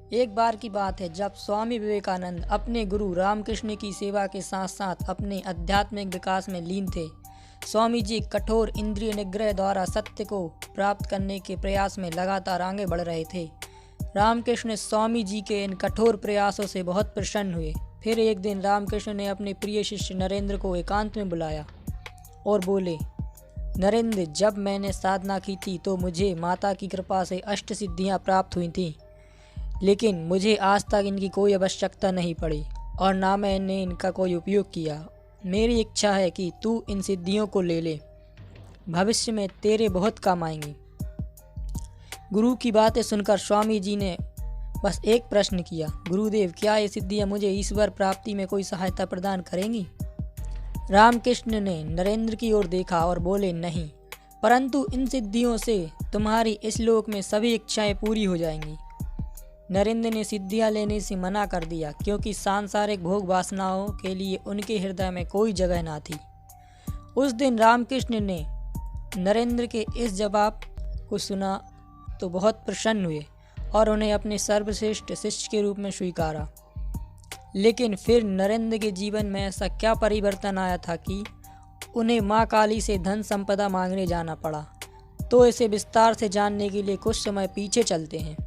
एक बार की बात है जब स्वामी विवेकानंद अपने गुरु रामकृष्ण की सेवा के साथ साथ अपने आध्यात्मिक विकास में लीन थे। स्वामी जी कठोर इंद्रिय निग्रह द्वारा सत्य को प्राप्त करने के प्रयास में लगातार आगे बढ़ रहे थे। रामकृष्ण स्वामी जी के इन कठोर प्रयासों से बहुत प्रसन्न हुए। फिर एक दिन रामकृष्ण ने अपने प्रिय शिष्य नरेंद्र को एकांत में बुलाया और बोले, नरेंद्र, जब मैंने साधना की थी तो मुझे माता की कृपा से अष्ट सिद्धियाँ प्राप्त हुई थीं, लेकिन मुझे आज तक इनकी कोई आवश्यकता नहीं पड़ी और ना मैंने इनका कोई उपयोग किया। मेरी इच्छा है कि तू इन सिद्धियों को ले ले, भविष्य में तेरे बहुत काम आएंगी। गुरु की बातें सुनकर स्वामी जी ने बस एक प्रश्न किया, गुरुदेव, क्या ये सिद्धियाँ मुझे ईश्वर प्राप्ति में कोई सहायता प्रदान करेंगी? रामकृष्ण ने नरेंद्र की ओर देखा और बोले, नहीं, परंतु इन सिद्धियों से तुम्हारी इस लोक में सभी इच्छाएं पूरी हो जाएंगी। नरेंद्र ने सिद्धियां लेने से मना कर दिया क्योंकि सांसारिक भोग वासनाओं के लिए उनके हृदय में कोई जगह ना थी। उस दिन रामकृष्ण ने नरेंद्र के इस जवाब को सुना तो बहुत प्रसन्न हुए और उन्हें अपने सर्वश्रेष्ठ शिष्य के रूप में स्वीकारा। लेकिन फिर नरेंद्र के जीवन में ऐसा क्या परिवर्तन आया था कि उन्हें माँ काली से धन संपदा मांगने जाना पड़ा। तो इसे विस्तार से जानने के लिए कुछ समय पीछे चलते हैं।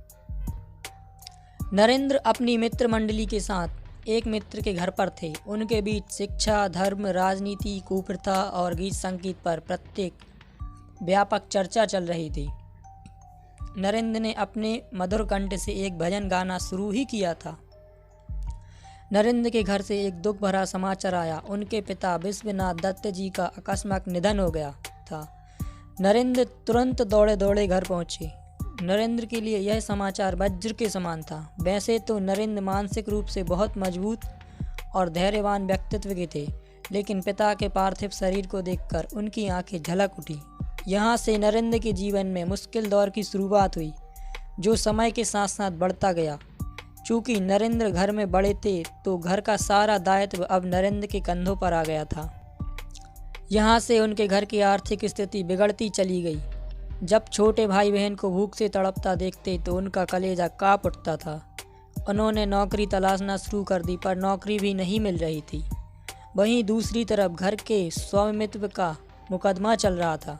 नरेंद्र अपनी मित्र मंडली के साथ एक मित्र के घर पर थे। उनके बीच शिक्षा, धर्म, राजनीति, कुप्रथा और गीत संगीत पर प्रत्येक व्यापक चर्चा चल रही थी। नरेंद्र ने अपने मधुर कंठ से एक भजन गाना शुरू ही किया था। नरेंद्र के घर से एक दुख भरा समाचार आया। उनके पिता विश्वनाथ दत्त जी का अकस्मात निधन हो गया था। नरेंद्र तुरंत दौड़े दौड़े घर पहुंचे। नरेंद्र के लिए यह समाचार वज्र के समान था। वैसे तो नरेंद्र मानसिक रूप से बहुत मजबूत और धैर्यवान व्यक्तित्व के थे, लेकिन पिता के पार्थिव शरीर को देखकर उनकी आंखें झलक उठी। यहाँ से नरेंद्र के जीवन में मुश्किल दौर की शुरुआत हुई, जो समय के साथ साथ बढ़ता गया। चूँकि नरेंद्र घर में बड़े थे तो घर का सारा दायित्व अब नरेंद्र के कंधों पर आ गया था। यहाँ से उनके घर की आर्थिक स्थिति बिगड़ती चली गई। जब छोटे भाई बहन को भूख से तड़पता देखते तो उनका कलेजा काँप उठता था। उन्होंने नौकरी तलाशना शुरू कर दी, पर नौकरी भी नहीं मिल रही थी। वहीं दूसरी तरफ घर के स्वामित्व का मुकदमा चल रहा था।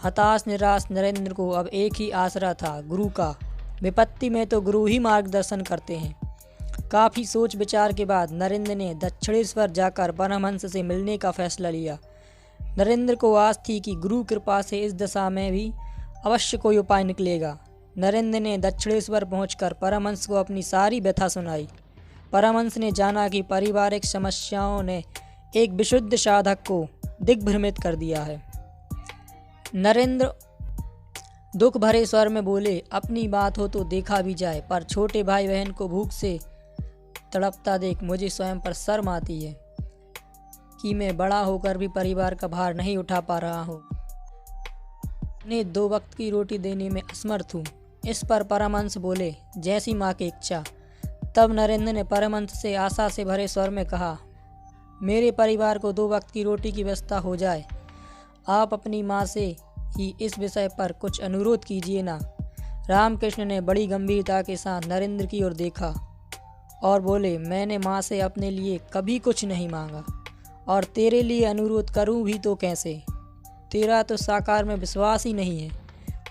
हताश निराश नरेंद्र को अब एक ही आसरा था, गुरु का। विपत्ति में तो गुरु ही मार्गदर्शन करते हैं। काफ़ी सोच विचार के बाद नरेंद्र ने दक्षिणेश्वर जाकर परमहंस से मिलने का फैसला लिया। नरेंद्र को आस थी कि गुरु कृपा से इस दशा में भी अवश्य कोई उपाय निकलेगा। नरेंद्र ने दक्षिणेश्वर पहुंचकर परमहंस को अपनी सारी व्यथा सुनाई। परमहंस ने जाना कि पारिवारिक समस्याओं ने एक विशुद्ध साधक को दिग्भ्रमित कर दिया है। नरेंद्र दुख भरे स्वर में बोले, अपनी बात हो तो देखा भी जाए, पर छोटे भाई बहन को भूख से तड़पता देख मुझे स्वयं पर शर्म आती है कि मैं बड़ा होकर भी परिवार का भार नहीं उठा पा रहा हूँ। उन्हें 2 वक्त की रोटी देने में असमर्थ हूँ। इस पर परमहंस बोले, जैसी माँ की इच्छा। तब नरेंद्र ने परमहंस से आशा से भरे स्वर में कहा, मेरे परिवार को 2 वक्त की रोटी की व्यवस्था हो जाए। आप अपनी माँ से ही इस विषय पर कुछ अनुरोध कीजिए ना। रामकृष्ण ने बड़ी गंभीरता के साथ नरेंद्र की ओर देखा और बोले, मैंने माँ से अपने लिए कभी कुछ नहीं मांगा, और तेरे लिए अनुरोध करूँ भी तो कैसे? तेरा तो साकार में विश्वास ही नहीं है।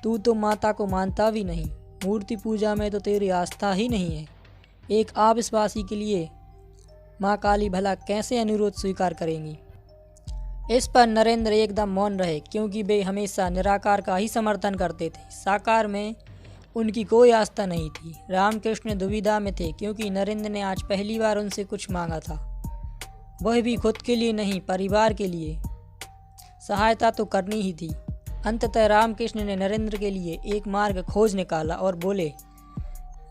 तू तो माता को मानता भी नहीं। मूर्ति पूजा में तो तेरी आस्था ही नहीं है। एक अविश्वासी के लिए माँ काली भला कैसे अनुरोध स्वीकार करेंगी? इस पर नरेंद्र एकदम मौन रहे, क्योंकि वे हमेशा निराकार का ही समर्थन करते थे। साकार में उनकी कोई आस्था नहीं थी। रामकृष्ण दुविधा में थे, क्योंकि नरेंद्र ने आज पहली बार उनसे कुछ मांगा था, वह भी खुद के लिए नहीं, परिवार के लिए। सहायता तो करनी ही थी। अंततः रामकृष्ण ने नरेंद्र के लिए एक मार्ग खोज निकाला और बोले,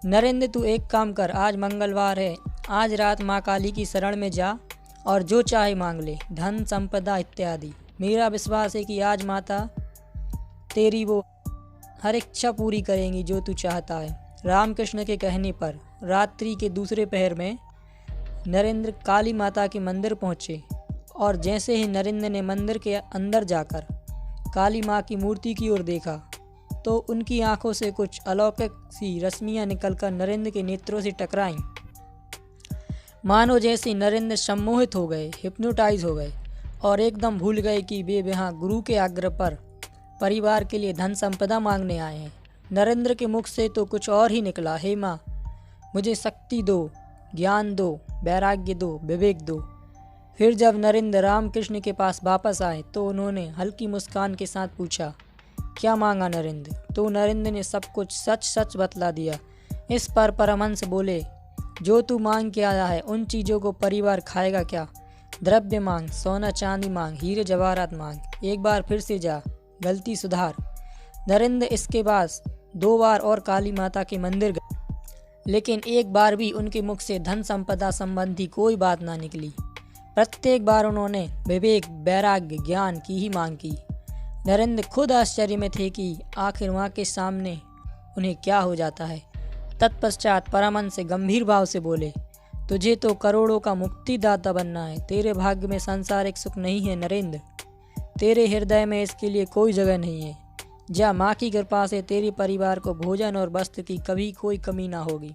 नरेंद्र, तू एक काम कर, आज मंगलवार है, आज रात माँ काली की शरण में जा और जो चाहे मांग ले, धन संपदा इत्यादि। मेरा विश्वास है कि आज माता तेरी वो हर इच्छा पूरी करेंगी जो तू चाहता है। रामकृष्ण के कहने पर रात्रि के दूसरे पहर में नरेंद्र काली माता के मंदिर पहुँचे, और जैसे ही नरेंद्र ने मंदिर के अंदर जाकर काली माँ की मूर्ति की ओर देखा तो उनकी आंखों से कुछ अलौकिक सी रश्मियां निकलकर नरेंद्र के नेत्रों से टकराईं। मानो जैसे नरेंद्र सम्मोहित हो गए, हिप्नोटाइज हो गए और एकदम भूल गए कि वे यहाँ गुरु के आग्रह पर परिवार के लिए धन संपदा मांगने आए हैं। नरेंद्र के मुख से तो कुछ और ही निकला, हे माँ, मुझे शक्ति दो, ज्ञान दो, वैराग्य दो, विवेक दो। फिर जब नरेंद्र रामकृष्ण के पास वापस आए तो उन्होंने हल्की मुस्कान के साथ पूछा, क्या मांगा नरेंद्र? तो नरेंद्र ने सब कुछ सच सच बतला दिया। इस पर परमहंस बोले, जो तू मांग के आया है उन चीज़ों को परिवार खाएगा क्या? द्रव्य मांग, सोना चांदी मांग, हीरे जवाहरात मांग, एक बार फिर से जा, गलती सुधार। नरेंद्र इसके बाद 2 बार और काली माता के मंदिर गए, लेकिन एक बार भी उनके मुख से धन संपदा संबंधी कोई बात ना निकली। प्रत्येक बार उन्होंने विवेक, वैराग्य, ज्ञान की ही मांग की। नरेंद्र खुद आश्चर्य में थे कि आखिर माँ के सामने उन्हें क्या हो जाता है। तत्पश्चात परमहंस से गंभीर भाव से बोले, तुझे तो करोड़ों का मुक्तिदाता बनना है, तेरे भाग्य में सांसारिक सुख नहीं है नरेंद्र। तेरे हृदय में इसके लिए कोई जगह नहीं है। जा, माँ की कृपा से तेरे परिवार को भोजन और वस्त्र की कभी कोई कमी ना होगी।